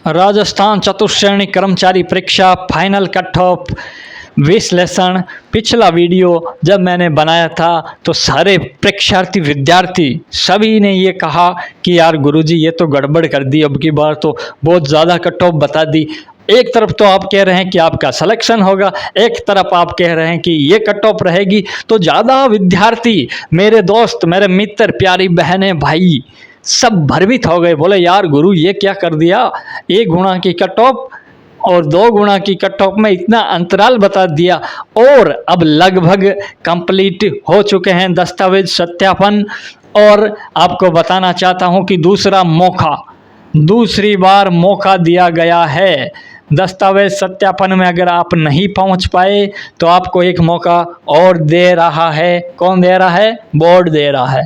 राजस्थान चतुश्रेणी कर्मचारी परीक्षा final cut off विश्लेषण। पिछला वीडियो जब मैंने बनाया था तो सारे परीक्षार्थी विद्यार्थी सभी ने ये कहा कि यार गुरुजी ये तो गड़बड़ कर दी, अब की बार तो बहुत ज़्यादा कट ऑफ बता दी। एक तरफ तो आप कह रहे हैं कि आपका सिलेक्शन होगा, एक तरफ आप कह रहे हैं कि ये कट ऑफ रहेगी। तो ज़्यादा विद्यार्थी, मेरे दोस्त, मेरे मित्र, प्यारी बहनें, भाई सब भ्रमित हो गए। बोले यार गुरु ये क्या कर दिया, 1 गुणा की कट ऑफ और 2 गुणा की कट ऑफ में इतना अंतराल बता दिया। और अब लगभग कंप्लीट हो चुके हैं दस्तावेज सत्यापन। और आपको बताना चाहता हूं कि दूसरी बार मौका दिया गया है। दस्तावेज सत्यापन में अगर आप नहीं पहुंच पाए तो आपको एक मौका और दे रहा है। कौन दे रहा है? बोर्ड दे रहा है।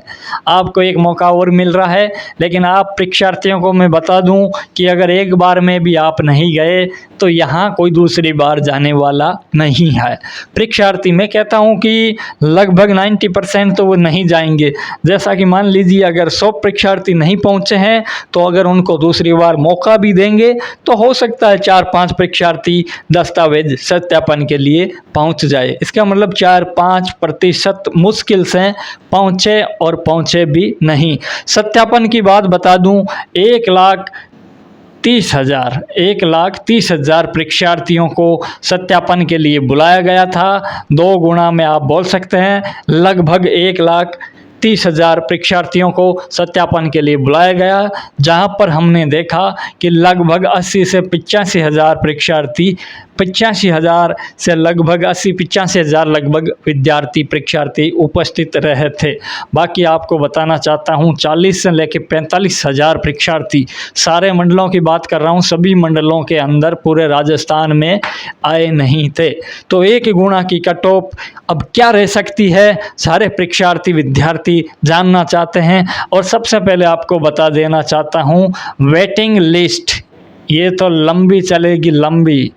आपको एक मौका और मिल रहा है। लेकिन आप परीक्षार्थियों को मैं बता दूं कि अगर एक बार में भी आप नहीं गए तो यहाँ कोई दूसरी बार जाने वाला नहीं है। परीक्षार्थी, मैं कहता हूँ कि लगभग 90% तो वो नहीं जाएंगे। जैसा कि मान लीजिए अगर 100 परीक्षार्थी नहीं पहुँचे हैं तो अगर उनको दूसरी बार मौका भी देंगे तो हो सकता है 4-5 परीक्षार्थी दस्तावेज सत्यापन के लिए पहुँच जाए। इसका मतलब 4-5% मुश्किल से पहुँचे और पहुँचे भी नहीं। सत्यापन की बात बता दूं, 1,30,000 परीक्षार्थियों को सत्यापन के लिए बुलाया गया था। 2 गुणा में आप बोल सकते हैं लगभग 1,30,000 परीक्षार्थियों को सत्यापन के लिए बुलाया गया, जहां पर हमने देखा कि लगभग 80 से 85,000 परीक्षार्थी, 85,000 से लगभग 80-85,000 लगभग विद्यार्थी परीक्षार्थी उपस्थित रहे थे। बाकी आपको बताना चाहता हूं 40 से लेकर 45,000 परीक्षार्थी, सारे मंडलों की बात कर रहा हूं, सभी मंडलों के अंदर पूरे राजस्थान में आए नहीं थे। तो 1 गुणा की कट ऑफ अब क्या रह सकती है, सारे परीक्षार्थी विद्यार्थी जानना चाहते हैं। और सबसे पहले आपको बता देना चाहता हूं वेटिंग लिस्ट, ये तो लंबी चलेगी, लंबी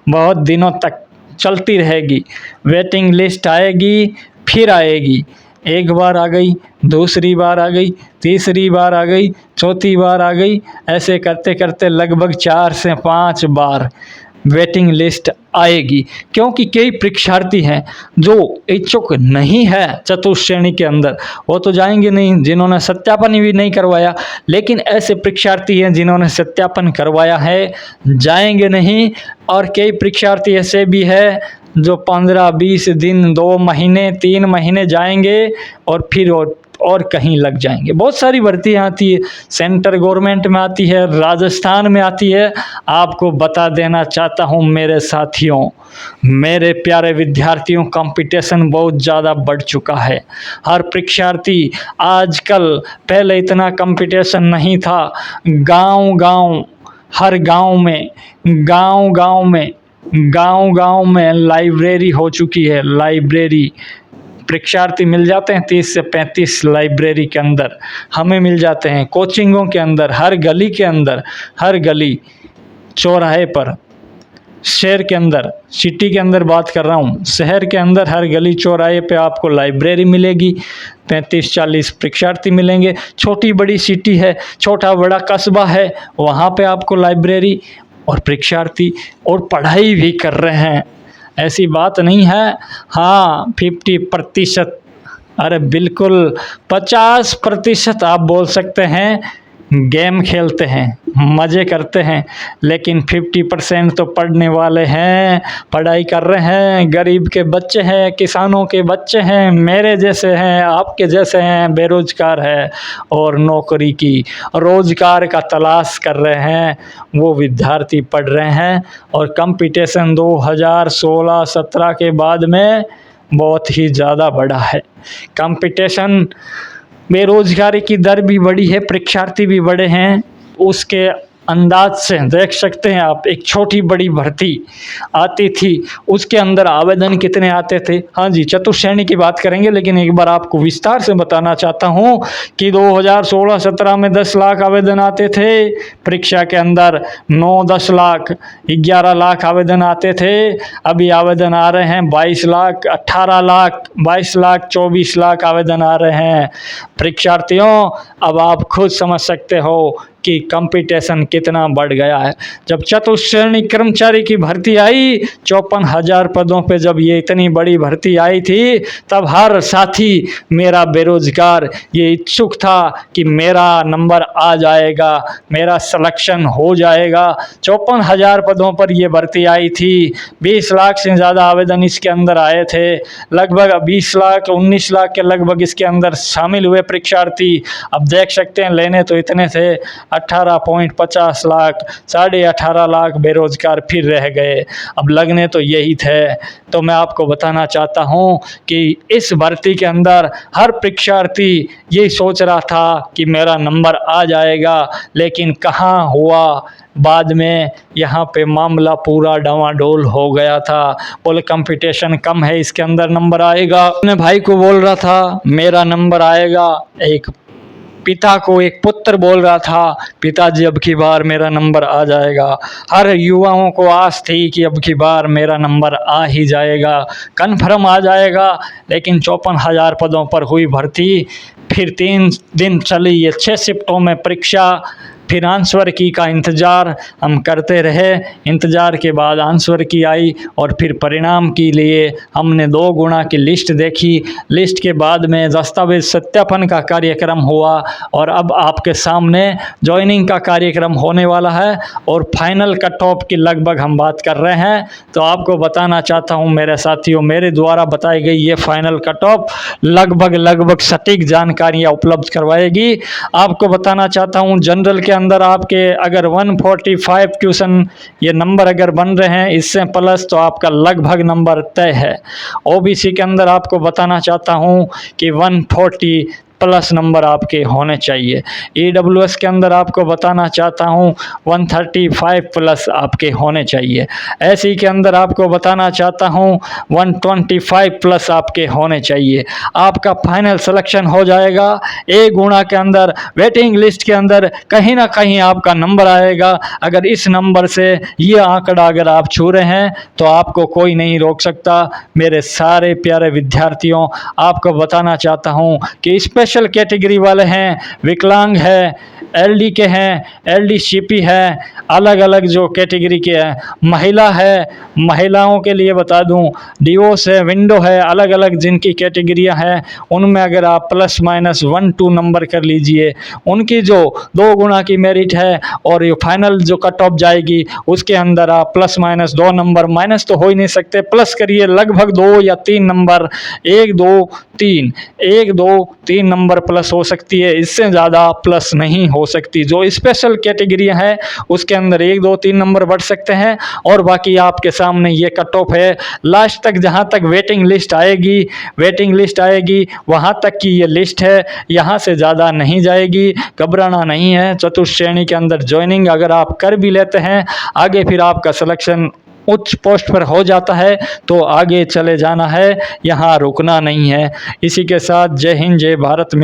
बहुत दिनों तक चलती रहेगी। वेटिंग लिस्ट आएगी, फिर आएगी। एक बार आ गई, दूसरी बार आ गई, तीसरी बार आ गई, चौथी बार आ गई, ऐसे करते करते लगभग 4 से 5 बार वेटिंग लिस्ट आएगी। क्योंकि कई परीक्षार्थी हैं जो इच्छुक नहीं है चतुश्रेणी के अंदर, वो तो जाएंगे नहीं, जिन्होंने सत्यापन भी नहीं करवाया। लेकिन ऐसे परीक्षार्थी हैं जिन्होंने सत्यापन करवाया है, जाएंगे नहीं। और कई परीक्षार्थी ऐसे भी हैं जो 15-20 दिन, 2 महीने, 3 महीने जाएंगे और फिर और कहीं लग जाएंगे। बहुत सारी भर्तियाँ आती है, सेंट्रल गवर्नमेंट में आती है, राजस्थान में आती है। आपको बता देना चाहता हूँ मेरे साथियों, मेरे प्यारे विद्यार्थियों, कंपटीशन बहुत ज़्यादा बढ़ चुका है। हर परीक्षार्थी आजकल, पहले इतना कंपटीशन नहीं था। गांव-गांव, हर गांव-गांव में लाइब्रेरी हो चुकी है। लाइब्रेरी परीक्षार्थी मिल जाते हैं 30 से 35 लाइब्रेरी के अंदर, हमें मिल जाते हैं कोचिंगों के अंदर, हर गली के अंदर, हर गली चौराहे पर, शहर के अंदर, सिटी के अंदर बात कर रहा हूँ, शहर के अंदर हर गली चौराहे पे आपको लाइब्रेरी मिलेगी। 35-40 परीक्षार्थी मिलेंगे। छोटी बड़ी सिटी है, छोटा बड़ा कस्बा है, वहाँ पे आपको लाइब्रेरी और परीक्षार्थी और पढ़ाई भी कर रहे हैं। ऐसी बात नहीं है। हाँ, 50%, अरे बिल्कुल 50% आप बोल सकते हैं गेम खेलते हैं, मज़े करते हैं। लेकिन 50% तो पढ़ने वाले हैं, पढ़ाई कर रहे हैं। गरीब के बच्चे हैं, किसानों के बच्चे हैं, मेरे जैसे हैं, आपके जैसे हैं, बेरोजगार है और नौकरी की, रोजगार का तलाश कर रहे हैं, वो विद्यार्थी पढ़ रहे हैं। और कंपटीशन 2016-17 के बाद में बहुत ही ज़्यादा बढ़ा है कंपटीशन। बेरोजगारी की दर भी बढ़ी है, परीक्षार्थी भी बढ़े हैं। उसके अंदाज से देख सकते हैं आप, एक छोटी बड़ी भर्ती आती थी, उसके अंदर आवेदन कितने आते थे। हाँ जी, चतुश्रेणी की बात करेंगे, लेकिन एक बार आपको विस्तार से बताना चाहता हूँ कि 2016-17 में 10 लाख आवेदन आते थे परीक्षा के अंदर, 9-10 लाख, 11 लाख आवेदन आते थे। अभी आवेदन आ रहे हैं 22 लाख, 18 लाख, 22 लाख, 24 लाख आवेदन आ रहे हैं। परीक्षार्थियों, अब आप खुद समझ सकते हो कि कंपटीशन कितना बढ़ गया है। जब चतुश्रेणी कर्मचारी की भर्ती आई 54,000 पदों पे, जब ये इतनी बड़ी भर्ती आई थी, तब हर साथी मेरा बेरोजगार ये इच्छुक था कि मेरा नंबर आ जाएगा, मेरा सिलेक्शन हो जाएगा। 54,000 पदों पर ये भर्ती आई थी। 20 लाख से ज़्यादा आवेदन इसके अंदर आए थे। लगभग 20 लाख 19 लाख के लगभग इसके अंदर शामिल हुए परीक्षार्थी। अब देख सकते हैं लेने तो इतने थे 18.50 लाख, 18.5 लाख बेरोजगार फिर रह गए। अब लगने तो यही थे। तो मैं आपको बताना चाहता हूँ कि इस भर्ती के अंदर हर परीक्षार्थी यही सोच रहा था कि मेरा नंबर आ जाएगा, लेकिन कहाँ हुआ। बाद में यहाँ पे मामला पूरा डावाडोल हो गया था। बोले कंपटीशन कम है, इसके अंदर नंबर आएगा। अपने भाई को बोल रहा था मेरा नंबर आएगा, एक पिता को एक पुत्र बोल रहा था पिताजी अब की बार मेरा नंबर आ जाएगा। हर युवाओं को आस थी कि अब की बार मेरा नंबर आ ही जाएगा, कन्फर्म आ जाएगा। लेकिन 54,000 पदों पर हुई भर्ती, फिर 3 दिन चली ये 6 शिफ्टों में परीक्षा, फिर आंसर की का इंतज़ार हम करते रहे। इंतज़ार के बाद आंसर की आई और फिर परिणाम के लिए हमने 2 गुणा की लिस्ट देखी। लिस्ट के बाद में दस्तावेज सत्यापन का कार्यक्रम हुआ और अब आपके सामने ज्वाइनिंग का कार्यक्रम होने वाला है और फाइनल कट ऑफ की लगभग हम बात कर रहे हैं। तो आपको बताना चाहता हूं मेरे साथियों, मेरे द्वारा बताई गई ये फाइनल कट ऑफ लगभग सटीक जानकारियाँ उपलब्ध करवाएगी। आपको बताना चाहता हूँ जनरल के अंदर आपके अगर 145 क्वेश्चन ये नंबर अगर बन रहे हैं इससे प्लस, तो आपका लगभग नंबर तय है। ओबीसी के अंदर आपको बताना चाहता हूँ कि 140 प्लस नंबर आपके होने चाहिए। EWS के अंदर आपको बताना चाहता हूँ 135 प्लस आपके होने चाहिए। SE के अंदर आपको बताना चाहता हूँ 125 प्लस आपके होने चाहिए। आपका फाइनल सिलेक्शन हो जाएगा। 1 गुणा के अंदर वेटिंग लिस्ट के अंदर कहीं ना कहीं आपका नंबर आएगा। अगर इस नंबर से ये आंकड़ा अगर आप छू रहे हैं तो आपको कोई नहीं रोक सकता। मेरे सारे प्यारे विद्यार्थियों, आपको बताना चाहता हूँ कि स्पेशल कैटेगरी वाले हैं, विकलांग है, LD के हैं, LDCP है, अलग अलग जो कैटेगरी के हैं, महिला है, महिलाओं के लिए बता दूं डिवोर्स है, विंडो है, अलग अलग जिनकी कैटेगरियां हैं उनमें अगर आप प्लस माइनस 1-2 नंबर कर लीजिए, उनकी जो 2 गुणा की मेरिट है और ये फाइनल जो कट ऑफ जाएगी उसके अंदर आप प्लस माइनस 2 नंबर, माइनस तो हो ही नहीं सकते, प्लस करिए लगभग 2 या 3 नंबर, 1 2 3 नंबर प्लस हो सकती है, इससे ज़्यादा प्लस नहीं हो सकती। जो स्पेशल कैटेगरियां हैं उसके अंदर 1 2 3 नंबर बढ़ सकते हैं और बाकी आपके सामने ये कट ऑफ है। लास्ट तक जहां तक वेटिंग लिस्ट आएगी वहां तक की ये लिस्ट है, यहां से ज़्यादा नहीं जाएगी। घबराना नहीं है। चतुर्श्रेणी के अंदर ज्वाइनिंग अगर आप कर भी लेते हैं, आगे फिर आपका सिलेक्शन उच्च पोस्ट पर हो जाता है तो आगे चले जाना है, यहाँ रुकना नहीं है। इसी के साथ जय हिंद, जय भारत।